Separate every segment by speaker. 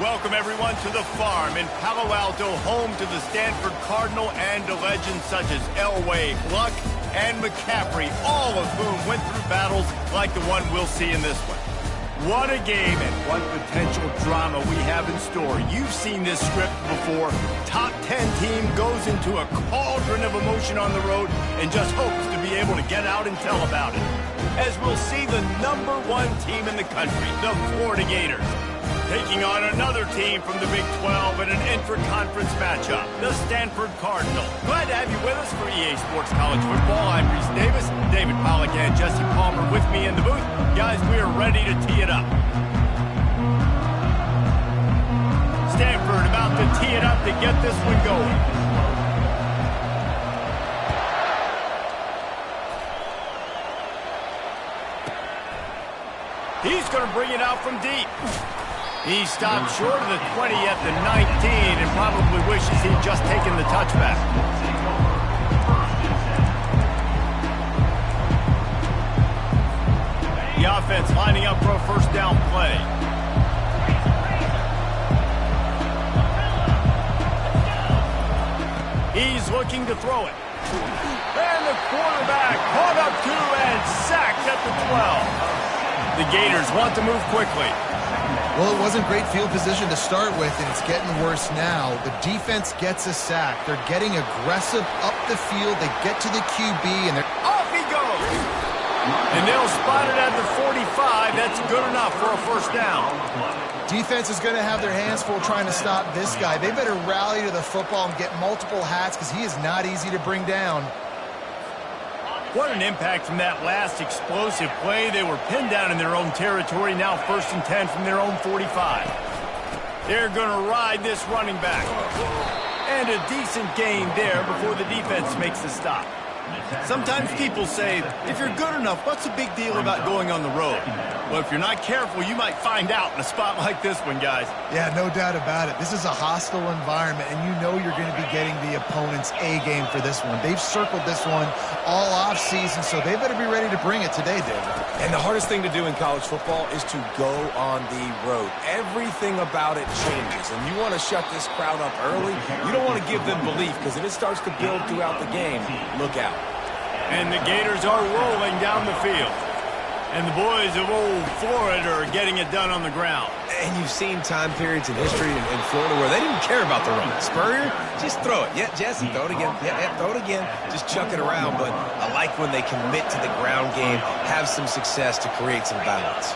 Speaker 1: Welcome, everyone, to the farm in Palo Alto, home to the Stanford Cardinal and to legends such as Elway, Luck, and McCaffrey, all of whom went through battles like the one we'll see in this one. What a game and what potential drama we have in store. You've seen this script before. Top 10 team goes into a cauldron of emotion on the road and just hopes to be able to get out and tell about it. As we'll see the #1 team in the country, the Florida Gators, taking on another team from the Big 12 in an intra-conference matchup, the Stanford Cardinal. Glad to have you with us for EA Sports College Football. I'm Reese Davis, David Pollack and Jesse Palmer with me in the booth. Guys, we are ready to tee it up. Stanford about to tee it up to get this one going. He's going to bring it out from deep. He stopped short of the 20 at the 19 and probably wishes he'd just taken the touchback. The offense lining up for a first down play. He's looking to throw it. And the quarterback caught up to and sacked at the 12. The Gators want to move quickly.
Speaker 2: Well, it wasn't great field position to start with, and it's getting worse now. The defense gets a sack. They're getting aggressive up the field. They get to the QB, and they're...
Speaker 1: Off he goes! And they'll spot it at the 45. That's good enough for a first down.
Speaker 2: Defense is going to have their hands full trying to stop this guy. They better rally to the football and get multiple hats because he is not easy to bring down.
Speaker 1: What an impact from that last explosive play. They were pinned down in their own territory, now 1st and 10 from their own 45. They're going to ride this running back. And a decent gain there before the defense makes the stop. Sometimes people say, if you're good enough, what's the big deal about going on the road? Well, if you're not careful, you might find out in a spot like this one, guys.
Speaker 2: Yeah, no doubt about it. This is a hostile environment, and you know you're going to be getting the opponent's A-game for this one. They've circled this one all off-season, so they better be ready to bring it today, David.
Speaker 3: And the hardest thing to do in college football is to go on the road. Everything about it changes, and you want to shut this crowd up early. You don't want to give them belief, because if it starts to build throughout the game, look out.
Speaker 1: And the Gators are rolling down the field. And the boys of old Florida are getting it done on the ground.
Speaker 3: And you've seen time periods in history in Florida where they didn't care about the run. Spurrier, just throw it. Yeah, Jesse, throw it again. Yeah, throw it again. Just chuck it around. But I like when they commit to the ground game, have some success to create some balance.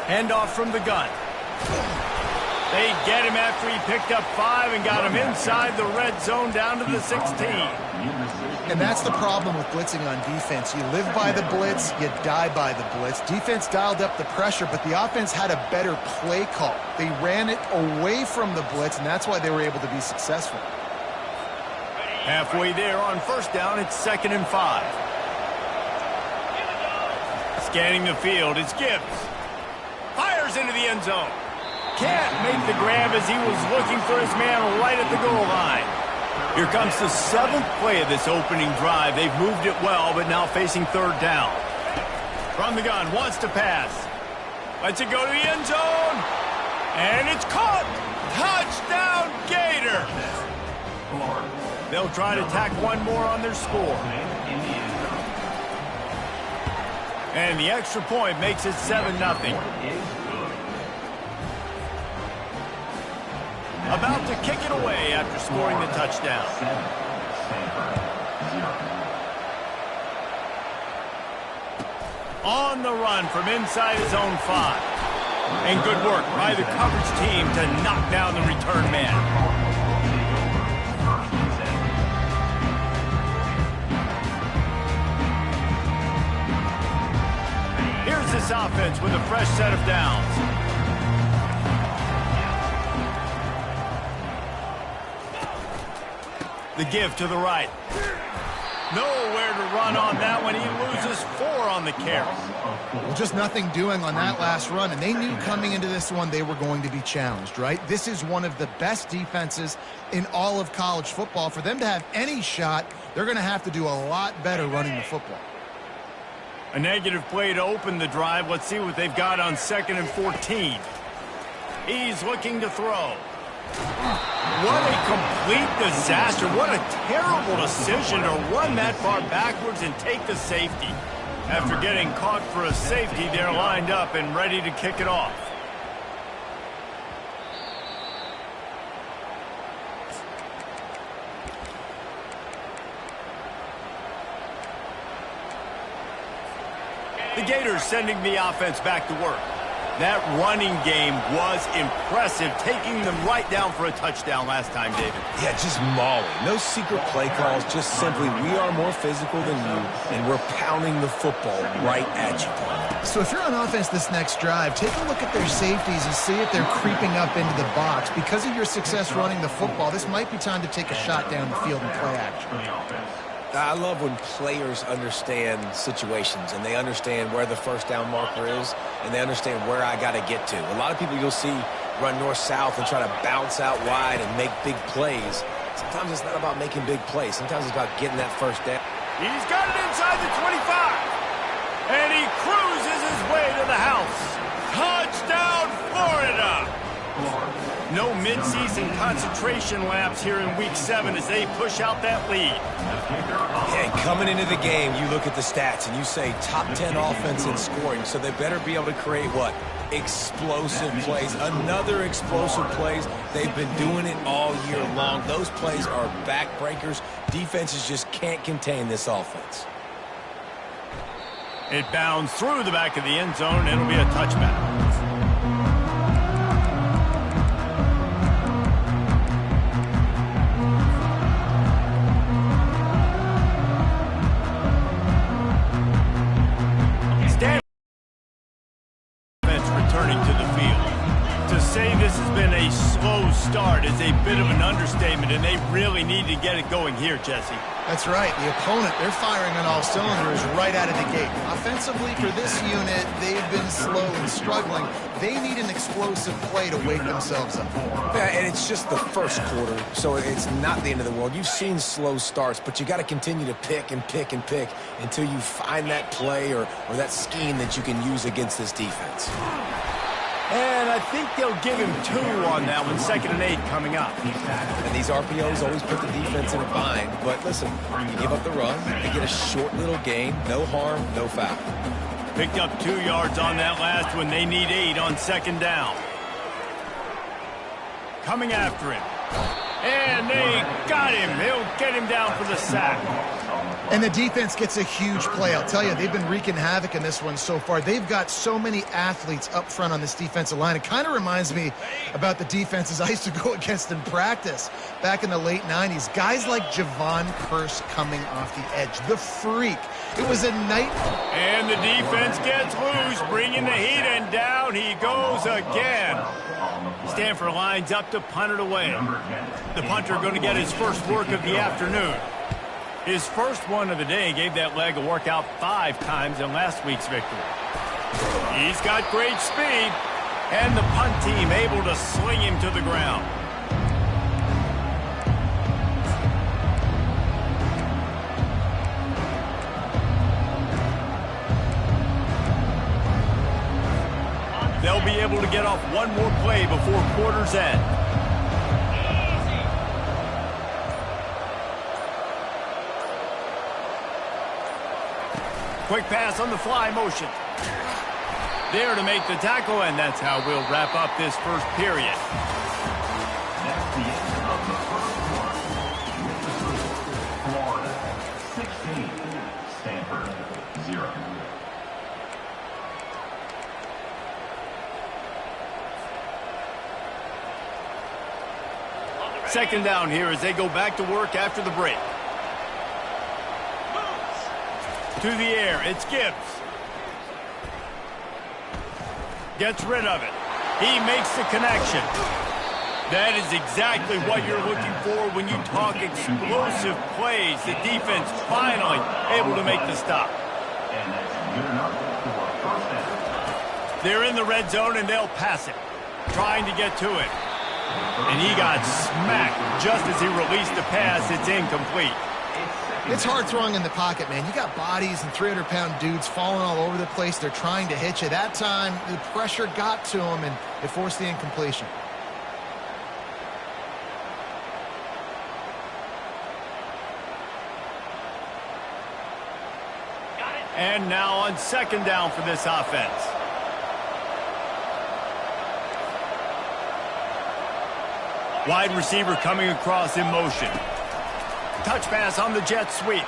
Speaker 1: Handoff from the gun. They get him after he picked up 5 and got him inside the red zone down to the 16.
Speaker 2: And that's the problem with blitzing on defense. You live by the blitz, you die by the blitz. Defense dialed up the pressure, but the offense had a better play call. They ran it away from the blitz, and that's why they were able to be successful.
Speaker 1: Halfway there on first down, it's 2nd and 5. Scanning the field, it's Gibbs. Fires into the end zone. Can't make the grab as he was looking for his man right at the goal line. Here comes the 7th play of this opening drive. They've moved it well, but now facing 3rd down. From the gun, wants to pass. Lets it go to the end zone. And it's caught. Touchdown, Gators. They'll try to tack one more on their score. And the extra point makes it 7-0. About to kick it away after scoring the touchdown. On the run from inside his own 5. And good work by the coverage team to knock down the return man. Here's this offense with a fresh set of downs. The give to the right. Nowhere to run on that one. He loses 4 on the carry.
Speaker 2: Well, just nothing doing on that last run, and they knew coming into this one they were going to be challenged, right? This is one of the best defenses in all of college football. For them to have any shot, they're going to have to do a lot better running the football.
Speaker 1: A negative play to open the drive. Let's see what they've got on 2nd and 14. He's looking to throw. What a complete disaster. What a terrible decision to run that far backwards and take the safety. After getting caught for a safety, they're lined up and ready to kick it off. The Gators sending the offense back to work. That running game was impressive, taking them right down for a touchdown last time, David.
Speaker 3: Yeah, just mauling. No secret play calls, just simply we are more physical than you, and we're pounding the football right at you.
Speaker 2: So if you're on offense this next drive, take a look at their safeties and see if they're creeping up into the box. Because of your success running the football, this might be time to take a shot down the field and play action.
Speaker 3: I love when players understand situations and they understand where the first down marker is and they understand where I got to get to. A lot of people you'll see run north-south and try to bounce out wide and make big plays. Sometimes it's not about making big plays. Sometimes it's about getting that first down.
Speaker 1: He's got it inside the 25. And he cruises his way to the house. Touchdown, Florida! No mid-season concentration laps here in Week 7 as they push out that lead.
Speaker 3: Yeah, coming into the game, you look at the stats and you say top 10 offense in scoring, so they better be able to create what? Explosive plays. Another explosive plays. They've been doing it all year long. Those plays are backbreakers. Defenses just can't contain this offense.
Speaker 1: It bounds through the back of the end zone. It'll be a touchback. Start is a bit of an understatement, and they really need to get it going here, Jesse.
Speaker 2: That's right. The opponent, they're firing on all cylinders right out of the gate. Offensively, for this unit, they've been slow and struggling. They need an explosive play to wake themselves up.
Speaker 3: Yeah, and it's just the first quarter, so it's not the end of the world. You've seen slow starts, but you got to continue to pick and pick and pick until you find that play or that scheme that you can use against this defense.
Speaker 1: And I think they'll give him 2 on that one. 2nd and 8 coming up.
Speaker 3: And these RPOs always put the defense in a bind. But listen, you give up the run, they get a short little gain. No harm, no foul.
Speaker 1: Picked up 2 yards on that last one. They need 8 on 2nd down. Coming after him. And they got him. He'll get him down for the sack.
Speaker 2: And the defense gets a huge play. I'll tell you, they've been wreaking havoc in this one so far. They've got so many athletes up front on this defensive line. It kind of reminds me about the defenses I used to go against in practice back in the late 90s. Guys like Javon Curse coming off the edge. The freak. It was a nightmare.
Speaker 1: And the defense gets loose, bringing the heat, and down he goes again. Stanford lines up to punt it away. The punter going to get his first work of the afternoon. His first one of the day gave that leg a workout 5 times in last week's victory. He's got great speed, and the punt team able to sling him to the ground. They'll be able to get off one more play before quarter's end. Quick pass on the fly motion. There to make the tackle, and that's how we'll wrap up this first period.
Speaker 4: That's the end of the first quarter. Florida 16, Stanford 0.
Speaker 1: Second down here as they go back to work after the break. To the air, it's Gibbs. Gets rid of it. He makes the connection. That is exactly what you're looking for when you talk explosive plays. The defense finally able to make the stop.
Speaker 4: And that's good enough for a first down.
Speaker 1: They're in the red zone and they'll pass it. Trying to get to it. And he got smacked just as he released the pass. It's incomplete.
Speaker 2: It's hard throwing in the pocket, man. You got bodies and 300-pound dudes falling all over the place. They're trying to hit you. That time, the pressure got to him, and it forced the incompletion.
Speaker 1: And now on second down for this offense. Wide receiver coming across in motion. Touch pass on the jet sweep.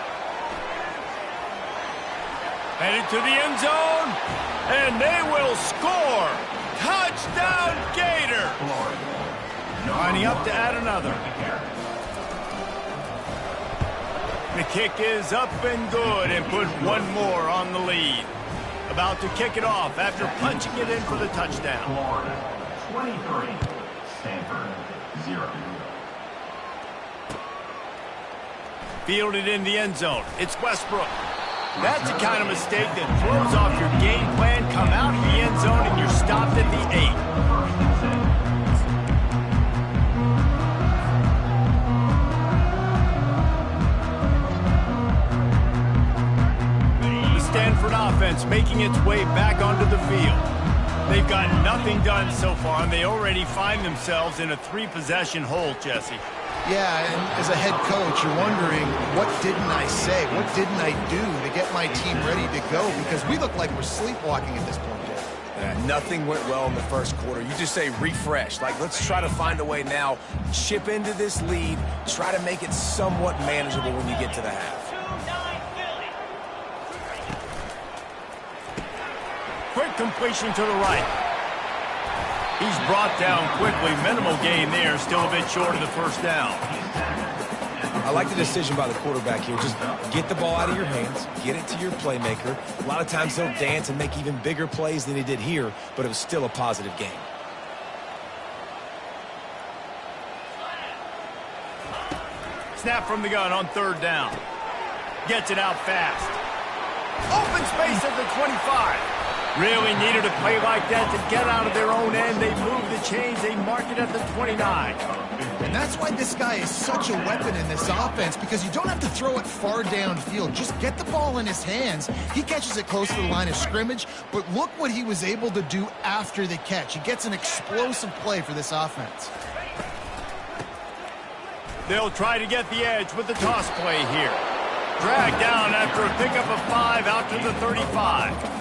Speaker 1: Headed to the end zone. And they will score. Touchdown, Gator. Lining up to add another. The kick is up and good and put one more on the lead. About to kick it off after punching it in for the touchdown.
Speaker 4: Florida 23, Stanford 0.
Speaker 1: Fielded in the end zone. It's Westbrook. That's the kind of mistake that throws off your game plan. Come out of the end zone and you're stopped at the 8. The Stanford offense making its way back onto the field. They've got nothing done so far, and they already find themselves in a 3-possession hole, Jesse.
Speaker 2: Yeah, and as a head coach, you're wondering, what didn't I say? What didn't I do to get my team ready to go? Because we look like we're sleepwalking at this point, Dave.
Speaker 3: Nothing went well in the first quarter. You just say refresh. Like, let's try to find a way now, chip into this lead, try to make it somewhat manageable when you get to the half.
Speaker 1: Quick completion to the right. He's brought down quickly. Minimal gain there. Still a bit short of the first down.
Speaker 3: I like the decision by the quarterback here. Just get the ball out of your hands. Get it to your playmaker. A lot of times he'll dance and make even bigger plays than he did here, but it was still a positive game.
Speaker 1: Snap from the gun on third down. Gets it out fast. Open space at the 25. Really needed a play like that to get out of their own end. They move the chains. They mark it at the 29.
Speaker 2: And that's why this guy is such a weapon in this offense, because you don't have to throw it far downfield. Just get the ball in his hands. He catches it close to the line of scrimmage, but look what he was able to do after the catch. He gets an explosive play for this offense.
Speaker 1: They'll try to get the edge with the toss play here. Dragged down after a pickup of 5 out to the 35.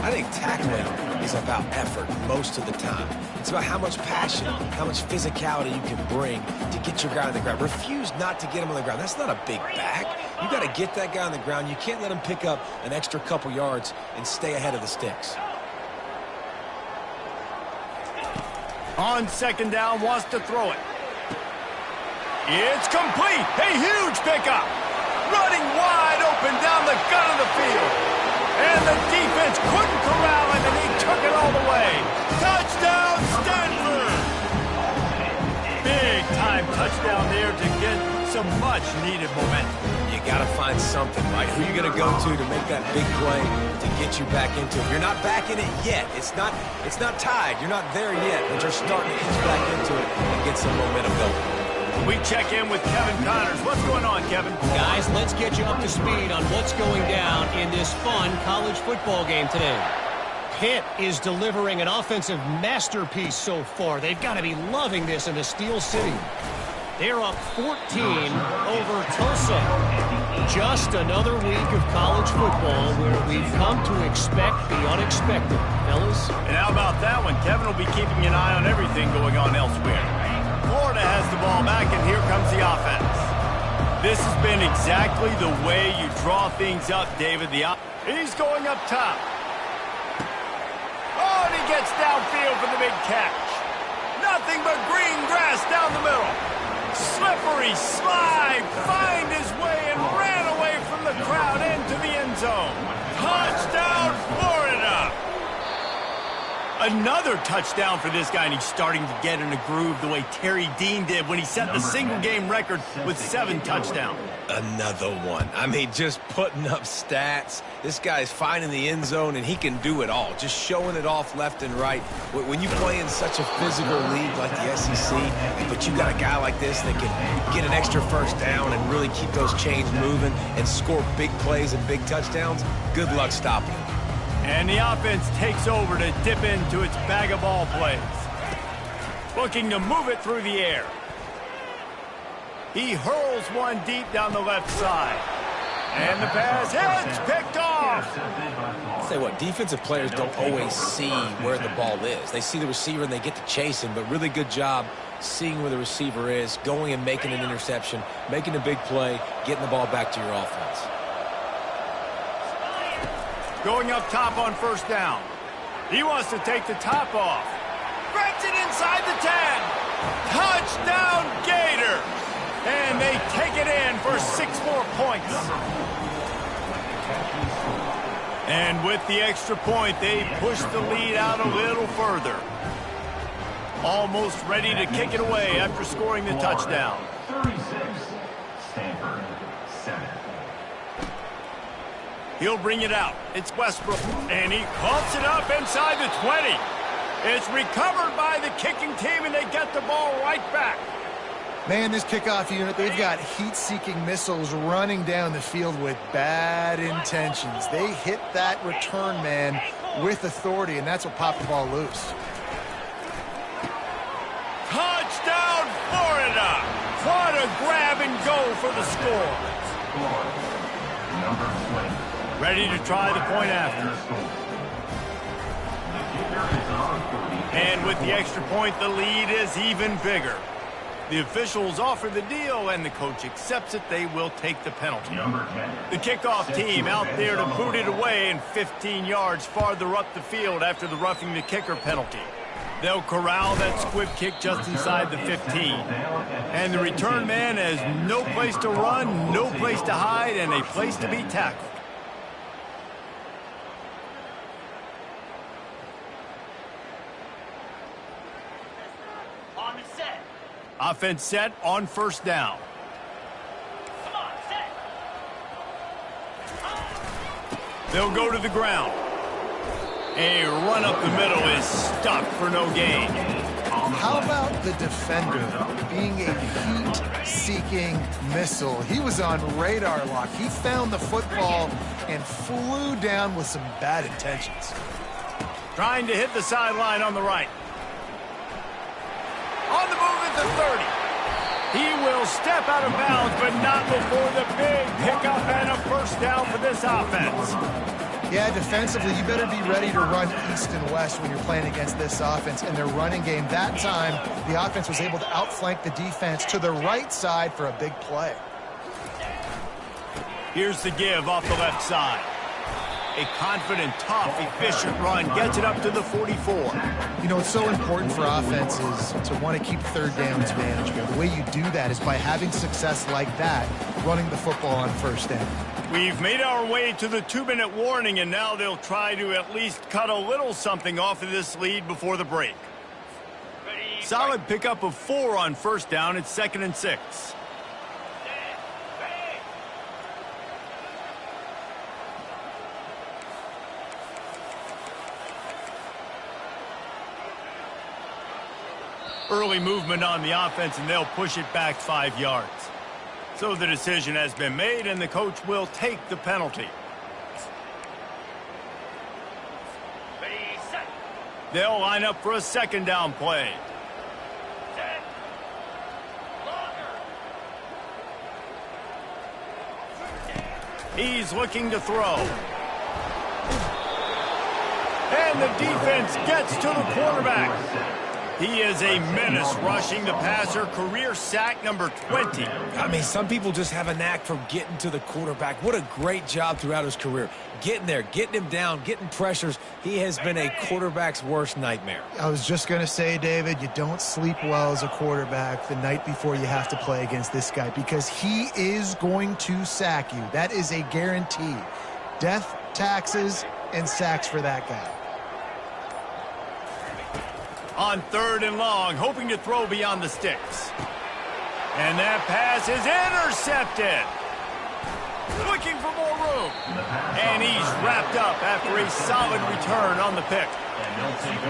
Speaker 3: I think tackling is about effort most of the time. It's about how much passion, how much physicality you can bring to get your guy on the ground. Refuse not to get him on the ground. That's not a big back. You got to get that guy on the ground. You can't let him pick up an extra couple yards and stay ahead of the sticks.
Speaker 1: On second down, wants to throw it. It's complete. A huge pickup. Running wide open down the gut of the field. And the defense couldn't corral him, and he took it all the way. Touchdown, Stanford! Big-time touchdown there to get some much-needed momentum.
Speaker 3: You got to find something, right? Who you going to go to make that big play to get you back into it? You're not back in it yet. It's not tied. You're not there yet, but you're starting to inch back into it and get some momentum going.
Speaker 1: We check in with Kevin Connors. What's going on, Kevin?
Speaker 5: Guys, let's get you up to speed on what's going down in this fun college football game today. Pitt is delivering an offensive masterpiece so far. They've got to be loving this in the Steel City. They're up 14 over Tulsa. Just another week of college football where we've come to expect the unexpected, fellas.
Speaker 1: And how about that one? Kevin will be keeping an eye on everything going on elsewhere. Florida has the ball back, and here comes the offense. This has been exactly the way you draw things up, David. He's going up top. Oh, and he gets downfield for the big catch. Nothing but green grass down the middle. Slippery slide, find his way and ran away from the crowd into the end zone. Touchdown, Florida! A Another touchdown for this guy, and he's starting to get in a groove the way Terry Dean did when he set the single-game record with 7 touchdowns.
Speaker 3: Another one. I mean, just putting up stats. This guy's finding the end zone, and he can do it all, just showing it off left and right. When you play in such a physical league like the SEC, but you got a guy like this that can get an extra first down and really keep those chains moving and score big plays and big touchdowns, good luck stopping him.
Speaker 1: And the offense takes over to dip into its bag of ball plays. Looking to move it through the air. He hurls one deep down the left side. And the pass hits, picked off.
Speaker 3: I'll say what, defensive players don't always see where the ball is. They see the receiver and they get to chase him, but really good job seeing where the receiver is, going and making an interception, making a big play, getting the ball back to your offense.
Speaker 1: Going up top on first down. He wants to take the top off. Breaks it inside the 10. Touchdown, Gator. And they take it in for 6 more points. And with the extra point, they push the lead out a little further. Almost ready to kick it away after scoring the touchdown.
Speaker 4: 36, Stanford, 7.
Speaker 1: He'll bring it out. It's Westbrook. And he pumps it up inside the 20. It's recovered by the kicking team, and they get the ball right back.
Speaker 2: Man, this kickoff unit, they've got heat-seeking missiles running down the field with bad intentions. They hit that return man with authority, and that's what popped the ball loose.
Speaker 1: Touchdown, Florida! What a grab and go for the score.
Speaker 4: Number 20.
Speaker 1: Ready to try the point after. And with the extra point, the lead is even bigger. The officials offer the deal, and the coach accepts it. They will take the penalty. The kickoff team out there to boot it away and 15 yards farther up the field after the roughing the kicker penalty. They'll corral that squib kick just inside the 15. And the return man has no place to run, no place to hide, and a place to be tackled. Offense set on first down. Come on, set. They'll go to the ground. A run up the middle is stopped for no gain.
Speaker 2: How about the defender being a heat-seeking missile? He was on radar lock. He found the football and flew down with some bad intentions.
Speaker 1: Trying to hit the sideline on the right. On the move at the 30. He will step out of bounds, but not before the big pickup and a first down for this offense.
Speaker 2: Yeah, defensively, you better be ready to run east and west when you're playing against this offense. In their running game, that time, the offense was able to outflank the defense to the right side for a big play.
Speaker 1: Here's the give off the left side. A confident, tough, efficient run gets it up to the 44.
Speaker 2: You know, it's so important for offenses to want to keep third downs manageable. The way you do that is by having success like that, running the football on first down.
Speaker 1: We've made our way to the 2-minute warning, and now they'll try to at least cut a little something off of this lead before the break. Solid pickup of 4 on first down. It's 2nd and 6. Early movement on the offense, and they'll push it back 5 yards. So the decision has been made, and the coach will take the penalty. They'll line up for a 2nd down play. He's looking to throw. And the defense gets to the quarterback. He is a menace rushing the passer, career sack number 20.
Speaker 3: I mean, some people just have a knack for getting to the quarterback. What a great job throughout his career. Getting there, getting him down, getting pressures. He has been a quarterback's worst nightmare.
Speaker 2: I was just going to say, David, you don't sleep well as a quarterback the night before you have to play against this guy because he is going to sack you. That is a guarantee. Death, taxes, and sacks for that guy.
Speaker 1: On 3rd and long, hoping to throw beyond the sticks. And that pass is intercepted. Looking for more room. And he's wrapped up after a solid return on the pick.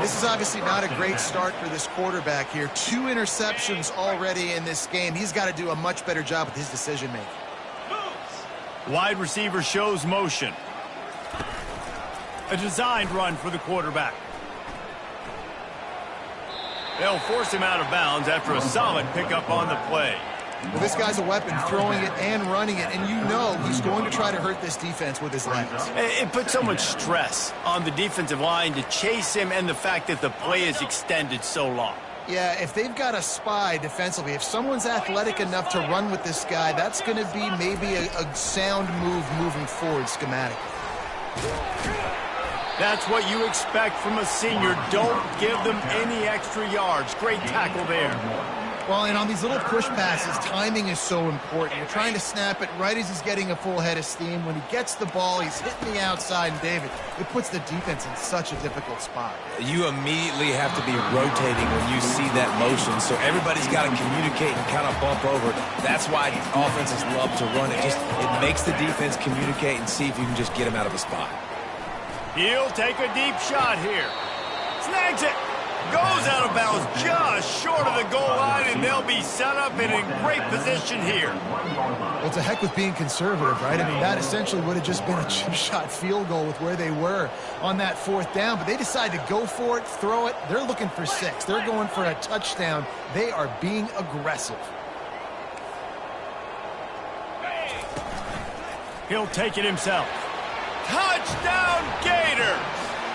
Speaker 2: This is obviously not a great start for this quarterback here. 2 interceptions already in this game. He's got to do a much better job with his decision-making.
Speaker 1: Wide receiver shows motion. A designed run for the quarterback. They'll force him out of bounds after a solid pickup on the play.
Speaker 2: Well, this guy's a weapon, throwing it and running it, and you know he's going to try to hurt this defense with his legs.
Speaker 1: It puts so much stress on the defensive line to chase him and the fact that the play is extended so long.
Speaker 2: Yeah, if they've got a spy defensively, if someone's athletic enough to run with this guy, that's going to be maybe a sound move moving forward schematically.
Speaker 1: That's what you expect from a senior. Don't give them any extra yards. Great tackle there.
Speaker 2: Well, and on these little push passes, timing is so important. You're trying to snap it right as he's getting a full head of steam. When he gets the ball, he's hitting the outside, and David, it puts the defense in such a difficult spot.
Speaker 3: You immediately have to be rotating when you see that motion, so everybody's got to communicate and kind of bump over. That's why offenses love to run it. It makes the defense communicate and see if you can just get him out of a spot.
Speaker 1: He'll take a deep shot here. Snags it. Goes out of bounds just short of the goal line, and they'll be set up and in great position here.
Speaker 2: Well, it's a heck with being conservative, right? I mean, that essentially would have just been a chip shot field goal with where they were on that 4th down, but they decide to go for it, throw it. They're looking for 6. They're going for a touchdown. They are being aggressive.
Speaker 1: He'll take it himself. Touchdown, Gators!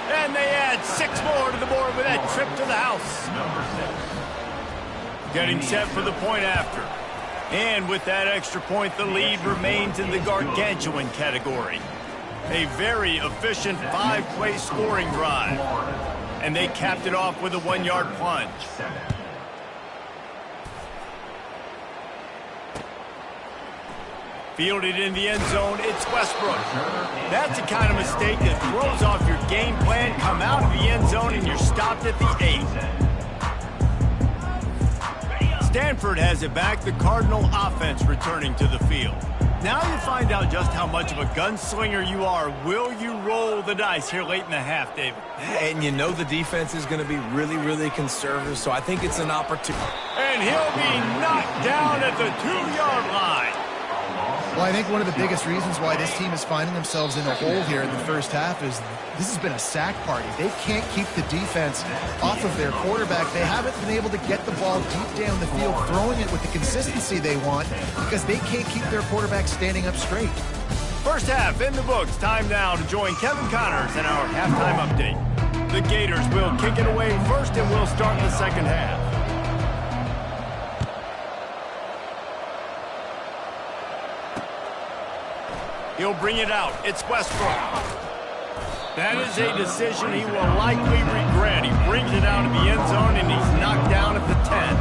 Speaker 1: And they add 6 more to the board with that trip to the house. Getting set for the point after. And with that extra point, the lead remains in the gargantuan category. A very efficient 5-play scoring drive. And they capped it off with a 1-yard plunge. Fielded in the end zone, it's Westbrook. That's the kind of mistake that throws off your game plan. Come out of the end zone and you're stopped at the 8. Stanford has it back, the Cardinal offense returning to the field. Now you find out just how much of a gunslinger you are. Will you roll the dice here late in the half, David?
Speaker 3: And you know the defense is going to be really, really conservative, so I think it's an opportunity.
Speaker 1: And he'll be knocked down at the 2-yard line.
Speaker 2: Well, I think one of the biggest reasons why this team is finding themselves in a hole here in the first half is this has been a sack party. They can't keep the defense off of their quarterback. They haven't been able to get the ball deep down the field, throwing it with the consistency they want because they can't keep their quarterback standing up straight.
Speaker 1: First half in the books. Time now to join Kevin Connors in our halftime update. The Gators will kick it away first and will start the second half. He'll bring it out. It's Westbrook. That is a decision he will likely regret. He brings it out of the end zone, and he's knocked down at the 10.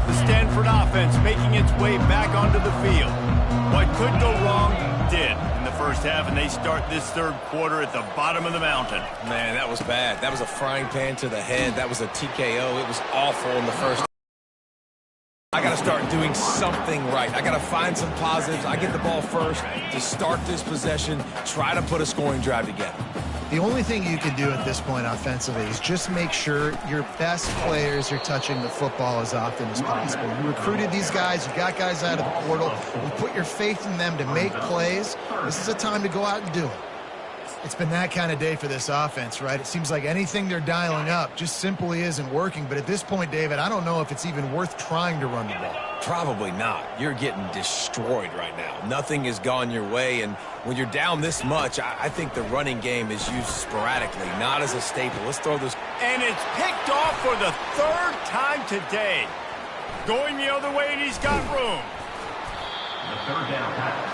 Speaker 1: The Stanford offense making its way back onto the field. What could go wrong did in the first half, and they start this 3rd quarter at the bottom of the mountain.
Speaker 3: Man, that was bad. That was a frying pan to the head. That was a TKO. It was awful in the first. I got to start doing something right. I got to find some positives. I get the ball first to start this possession, try to put a scoring drive together.
Speaker 2: The only thing you can do at this point offensively is just make sure your best players are touching the football as often as possible. You recruited these guys. You got guys out of the portal. You put your faith in them to make plays. This is a time to go out and do it. It's been that kind of day for this offense, right? It seems like anything they're dialing up just simply isn't working. But at this point, David, I don't know if it's even worth trying to run the ball.
Speaker 3: Probably not. You're getting destroyed right now. Nothing has gone your way, and when you're down this much, I think the running game is used sporadically, not as a staple. Let's throw this.
Speaker 1: And it's picked off for the 3rd time today. Going the other way, and he's got room.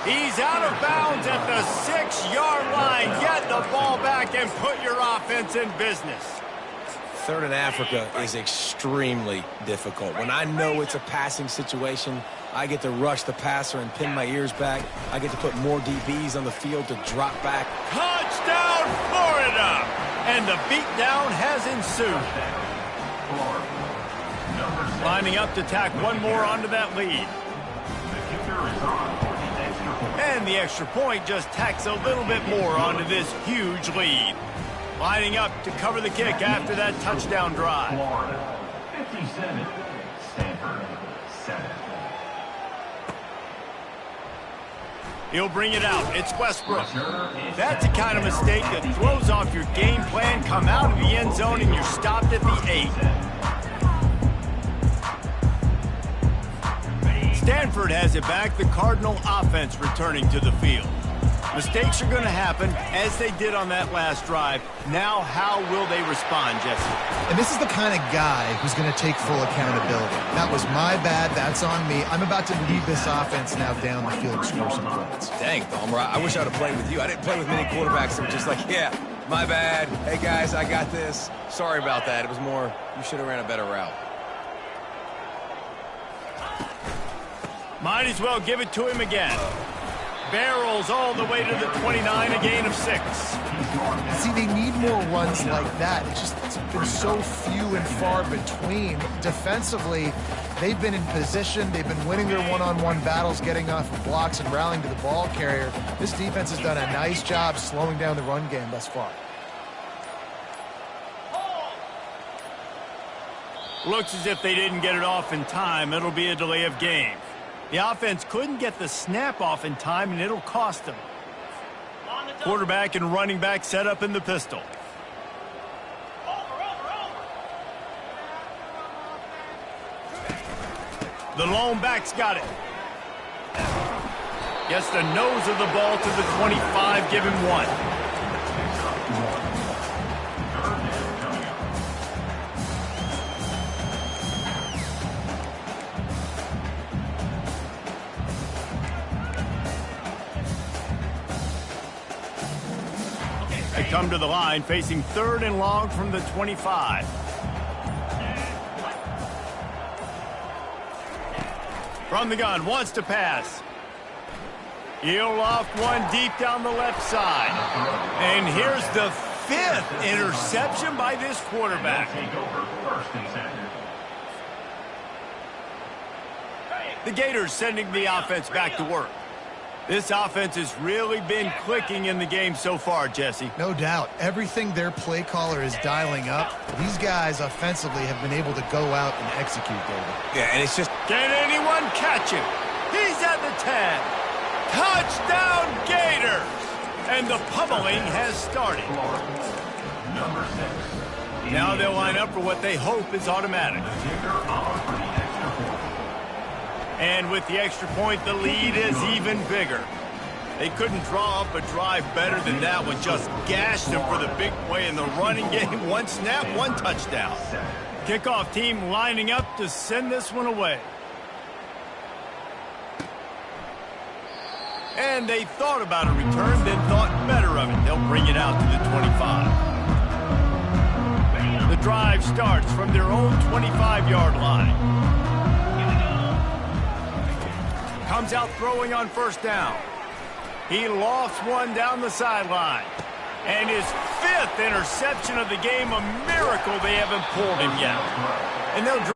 Speaker 1: He's out of bounds at the 6-yard line. Get the ball back and put your offense in business.
Speaker 3: 3rd and Africa is extremely difficult. When I know it's a passing situation, I get to rush the passer and pin my ears back. I get to put more DBs on the field to drop back.
Speaker 1: Touchdown, Florida! And the beatdown has ensued. Lining up to tack one more onto that lead. And the extra point just tacks a little bit more onto this huge lead. Lining up to cover the kick after that touchdown drive.
Speaker 4: Florida, 57. Stanford, 7.
Speaker 1: He'll bring it out. It's Westbrook. That's the kind of mistake that throws off your game plan. Come out of the end zone and you're stopped at the 8. Stanford has it back. The Cardinal offense returning to the field. Mistakes are going to happen, as they did on that last drive. Now, how will they respond, Jesse?
Speaker 2: And this is the kind of guy who's going to take full accountability. That was my bad. That's on me. I'm about to lead this offense now down the field and score some points.
Speaker 3: Dang, Balmer, I wish I would have played with you. I didn't play with many quarterbacks that were just like, yeah, my bad. Hey, guys, I got this. Sorry about that. It was more, you should have ran a better route.
Speaker 1: Might as well give it to him again. Barrels all the way to the 29, a gain of 6.
Speaker 2: See, they need more runs like that. It's been so few and far between. Defensively, they've been in position. They've been winning their one-on-one battles, getting off of blocks and rallying to the ball carrier. This defense has done a nice job slowing down the run game thus far.
Speaker 1: Looks as if they didn't get it off in time. It'll be a delay of game. The offense couldn't get the snap off in time, and it'll cost them. Quarterback and running back set up in the pistol. The lone back's got it. Gets the nose of the ball to the 25, give him 1. They come to the line, facing 3rd and long from the 25. From the gun, wants to pass. He'll loft one deep down the left side. And here's the 5th interception by this quarterback. The Gators sending the offense back to work. This offense has really been clicking in the game so far, Jesse.
Speaker 2: No doubt. Everything their play caller is dialing up, these guys offensively have been able to go out and execute, David.
Speaker 3: Yeah, and it's just...
Speaker 1: Can anyone catch him? He's at the 10. Touchdown, Gators! And the pummeling has started. Now they'll line up for what they hope is automatic. And with the extra point, the lead is even bigger. They couldn't draw up a drive better than that one. Just gashed them for the big play in the running game. 1 snap, 1 touchdown. Kickoff team lining up to send this one away. And they thought about a return, then thought better of it. They'll bring it out to the 25. The drive starts from their own 25-yard line. Comes out throwing on 1st down. He lofts one down the sideline. And his 5th interception of the game, a miracle they haven't pulled him yet. And they'll